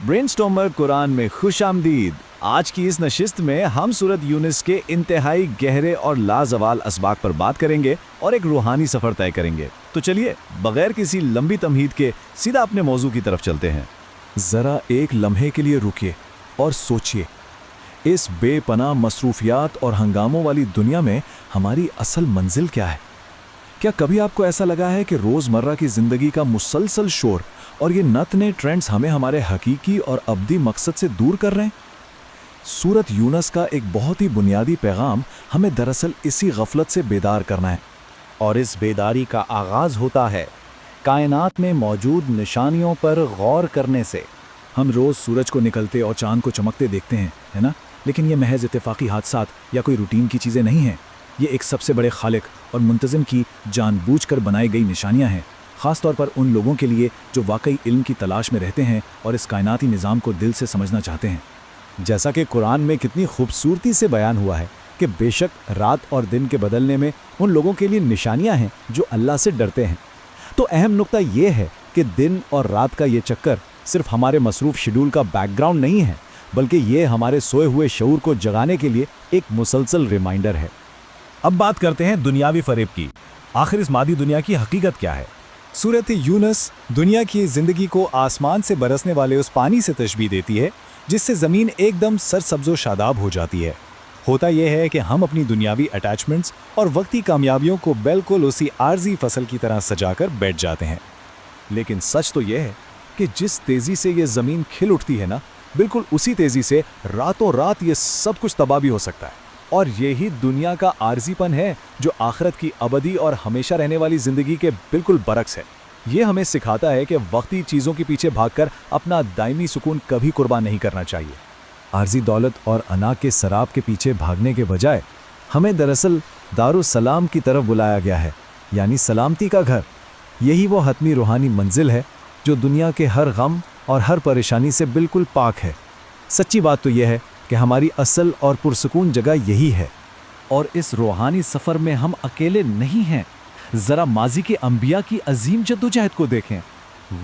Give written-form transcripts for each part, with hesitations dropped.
ब्रेनस्टॉर्मर कुरान में खुश आमदीद। आज की इस नशिस्त में हम सूरत यूनुस के इंतहाई गहरे और लाजवाल असबाक पर बात करेंगे और एक रूहानी सफ़र तय करेंगे। तो चलिए बगैर किसी लंबी तमहीद के सीधा अपने मौजू की तरफ चलते हैं। ज़रा एक लम्हे के लिए रुकिए और सोचिए, इस बेपनाह मसरूफियात और हंगामों वाली दुनिया में हमारी असल मंजिल क्या है? क्या कभी आपको ऐसा लगा है कि रोज़मर्रा की ज़िंदगी का मुसलसल शोर और ये नत नए ट्रेंड्स हमें हमारे हकीकी और अब्दी मकसद से दूर कर रहे हैं? सूरत यूनुस का एक बहुत ही बुनियादी पैगाम हमें दरअसल इसी गफलत से बेदार करना है। और इस बेदारी का आगाज़ होता है कायनात में मौजूद निशानियों पर गौर करने से। हम रोज़ सूरज को निकलते और चांद को चमकते देखते हैं, है ना? लेकिन ये महज इत्तेफाकी हादसात या कोई रूटीन की चीज़ें नहीं हैं। ये एक सबसे बड़े खालिक और मुंतज़िम की जानबूझकर बनाई गई निशानियां हैं, ख़ास तौर पर उन लोगों के लिए जो वाकई इल्म की तलाश में रहते हैं और इस कायनाती निज़ाम को दिल से समझना चाहते हैं। जैसा कि कुरान में कितनी खूबसूरती से बयान हुआ है कि बेशक रात और दिन के बदलने में उन लोगों के लिए निशानियां हैं जो अल्लाह से डरते हैं। तो अहम नुक्ता ये है कि दिन और रात का ये चक्कर सिर्फ हमारे मसरूफ़ शेड्यूल का बैकग्राउंड नहीं है, बल्कि ये हमारे सोए हुए शऊर को जगाने के लिए एक मुसलसल रिमाइंडर है। अब बात करते हैं दुनियावी फरेब की। आखिर इस मादी दुनिया की हकीकत क्या है? सूरत यूनुस दुनिया की ज़िंदगी को आसमान से बरसने वाले उस पानी से तशबीह देती है जिससे ज़मीन एकदम सरसब्ज़ो शादाब हो जाती है। होता यह है कि हम अपनी दुनियावी अटैचमेंट्स और वक्ती कामयाबियों को बिल्कुल उसी आर्जी फसल की तरह सजाकर बैठ जाते हैं। लेकिन सच तो यह है कि जिस तेज़ी से ये ज़मीन खिल उठती है ना, बिल्कुल उसी तेज़ी से रातों रात ये सब कुछ तबाह भी हो सकता है। और यही दुनिया का आर्जीपन है जो आखिरत की अबदी और हमेशा रहने वाली ज़िंदगी के बिल्कुल बरक्स है। ये हमें सिखाता है कि वक्ती चीज़ों के पीछे भागकर अपना दायमी सुकून कभी कुर्बान नहीं करना चाहिए। आर्जी दौलत और अना के शराब के पीछे भागने के बजाय हमें दरअसल दारुस्सलाम की तरफ बुलाया गया है, यानी सलामती का घर। यही वो हतमी रूहानी मंजिल है जो दुनिया के हर गम और हर परेशानी से बिल्कुल पाक है। सच्ची बात तो यह है कि हमारी असल और पुरसुकून जगह यही है। और इस रूहानी सफ़र में हम अकेले नहीं हैं। ज़रा माजी के अंबिया की अजीम जद्दोजहद को देखें।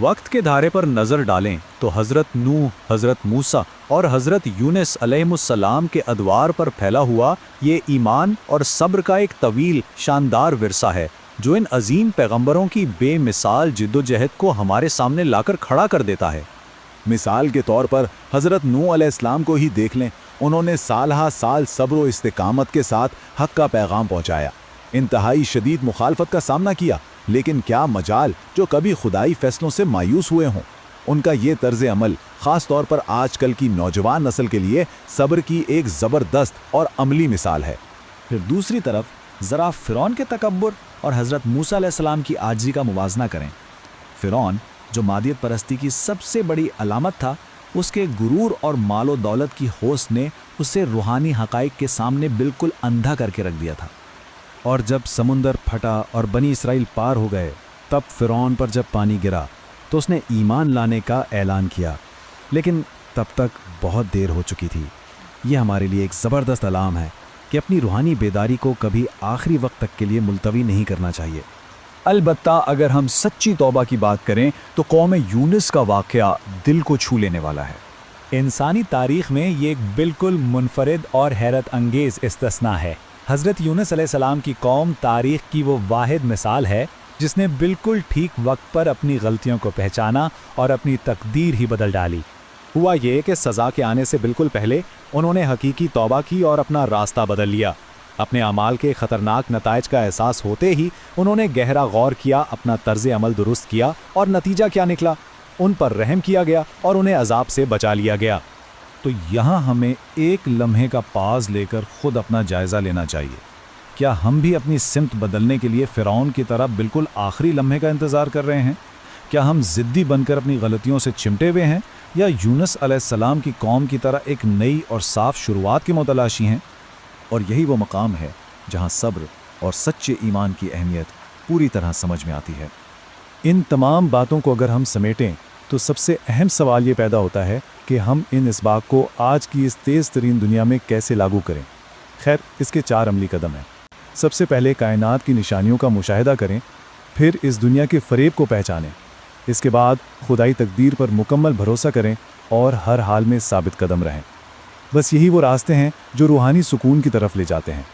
वक्त के धारे पर नज़र डालें तो हज़रत नूह, हज़रत मूसा और हज़रत यूनुस अलैहिस्सलाम के अदवार पर फैला हुआ ये ईमान और सब्र का एक तवील शानदार विरसा है जो इन अजीम पैगंबरों की बेमिसाल जिद्दोजहद को हमारे सामने लाकर खड़ा कर देता है। मिसाल के तौर पर हज़रत नूह अलैहिस्सलाम को ही देख लें। उन्होंने साल हा साल सब्र व इस्तिकामत के साथ हक़ का पैगाम पहुँचाया, इंतहाई शदीद मुखालफत का सामना किया, लेकिन क्या मजाल जो कभी खुदाई फैसलों से मायूस हुए हों। उनका ये तर्ज अमल ख़ास तौर पर आजकल की नौजवान नस्ल के लिए सब्र की एक ज़बरदस्त और अमली मिसाल है। फिर दूसरी तरफ ज़रा फ़िरौन के तकब्बुर और हज़रत मूसा अलैहिस्सलाम की आजिज़ी का मुवाजना करें। फ़िरौन जो मादियत परस्ती की सबसे बड़ी अलामत था, उसके गुरूर और मालो दौलत की होश ने उसे रूहानी हक़ाइक़ के सामने बिल्कुल अंधा करके रख दिया था। और जब समुंदर फटा और बनी इसराइल पार हो गए, तब फ़िरौन पर जब पानी गिरा तो उसने ईमान लाने का ऐलान किया, लेकिन तब तक बहुत देर हो चुकी थी। ये हमारे लिए एक ज़बरदस्त अलाम है कि अपनी रूहानी बेदारी को कभी आखिरी वक्त तक के लिए मुलतवी नहीं करना चाहिए। अलबत्ता अगर हम सच्ची तौबा की बात करें तो कौम यूनुस का वाक़या दिल को छू लेने वाला है। इंसानी तारीख़ में ये एक बिल्कुल मुनफरिद और हैरत अंगेज़ इस्तिस्ना है। हज़रत यूनुस अलैहिस्सलाम की कौम तारीख़ की वो वाहिद मिसाल है जिसने बिल्कुल ठीक वक्त पर अपनी गलतियों को पहचाना और अपनी तकदीर ही बदल डाली। हुआ ये कि सज़ा के आने से बिल्कुल पहले उन्होंने हकीकी तौबा की और अपना रास्ता बदल लिया। अपने अमाल के ख़तरनाक नताइज का एहसास होते ही उन्होंने गहरा गौर किया, अपना तर्ज अमल दुरुस्त किया और नतीजा क्या निकला? उन पर रहम किया गया और उन्हें अजाब से बचा लिया गया। तो यहाँ हमें एक लम्हे का पास लेकर खुद अपना जायज़ा लेना चाहिए। क्या हम भी अपनी सिमत बदलने के लिए फ़िरौन की तरह बिल्कुल आखिरी लम्हे का इंतज़ार कर रहे हैं? क्या हम ज़िद्दी बनकर अपनी गलतियों से चिमटे हुए हैं, या यूनुस अलैहिस्सलाम की कौम की तरह एक नई और साफ़ शुरुआत की मुतलाशी हैं? और यही वो मकाम है जहाँ सब्र और सच्चे ईमान की अहमियत पूरी तरह समझ में आती है। इन तमाम बातों को अगर हम समेटें तो सबसे अहम सवाल ये पैदा होता है कि हम इन इसबाक को आज की इस तेज़ तरीन दुनिया में कैसे लागू करें। खैर, इसके 4 अमली कदम हैं। सबसे पहले कायनात की निशानियों का मुशाहिदा करें, फिर इस दुनिया के फ़रेब को पहचानें, इसके बाद खुदाई तकदीर पर मुकम्मल भरोसा करें और हर हाल में साबित कदम रहें। बस यही वो रास्ते हैं जो रूहानी सुकून की तरफ ले जाते हैं।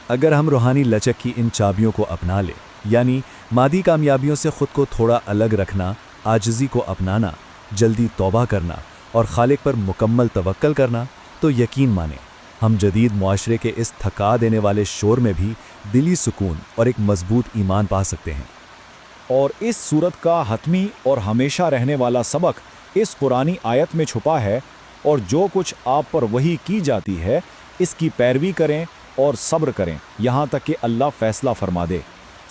अगर हम रूहानी लचक की इन चाबियों को अपना लें, यानी मादी कामयाबियों से ख़ुद को थोड़ा अलग रखना, आजिज़ी को अपनाना, जल्दी तौबा करना और खालिक पर मुकम्मल तवक्कल करना, तो यकीन माने हम जदीद मुआशरे के इस थका देने वाले शोर में भी दिली सुकून और एक मजबूत ईमान पा सकते हैं। और इस सूरत का हतमी और हमेशा रहने वाला सबक इस कुरानी आयत में छुपा है, और जो कुछ आप पर वही की जाती है इसकी पैरवी करें और सब्र करें यहाँ तक कि अल्लाह फैसला फरमा दे।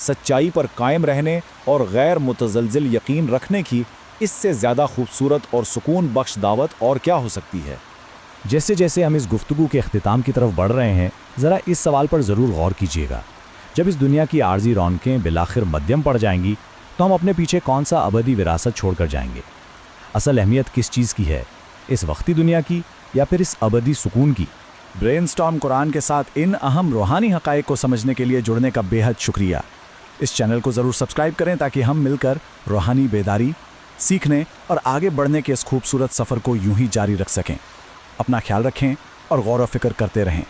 सच्चाई पर कायम रहने और गैर मुतज़लज़िल यकीन रखने की इससे ज़्यादा खूबसूरत और सुकून बख्श दावत और क्या हो सकती है। जैसे जैसे हम इस गुफ्तगू के अख्तिताम की तरफ बढ़ रहे हैं, ज़रा इस सवाल पर ज़रूर गौर कीजिएगा, जब इस दुनिया की आर्जी रौनकें बिलाखिर मध्यम पड़ जाएंगी तो हम अपने पीछे कौन सा अबदी विरासत छोड़कर जाएंगे? असल अहमियत किस चीज़ की है, इस वक्ती दुनिया की या फिर इस अबदी सुकून की? ब्रेनस्टॉर्म कुरान के साथ इन अहम रूहानी हक़ाइक़ को समझने के लिए जुड़ने का बेहद शुक्रिया। इस चैनल को ज़रूर सब्सक्राइब करें ताकि हम मिलकर रूहानी बेदारी, सीखने और आगे बढ़ने के इस खूबसूरत सफ़र को यूं ही जारी रख सकें। अपना ख्याल रखें और गौर व फिक्र करते रहें।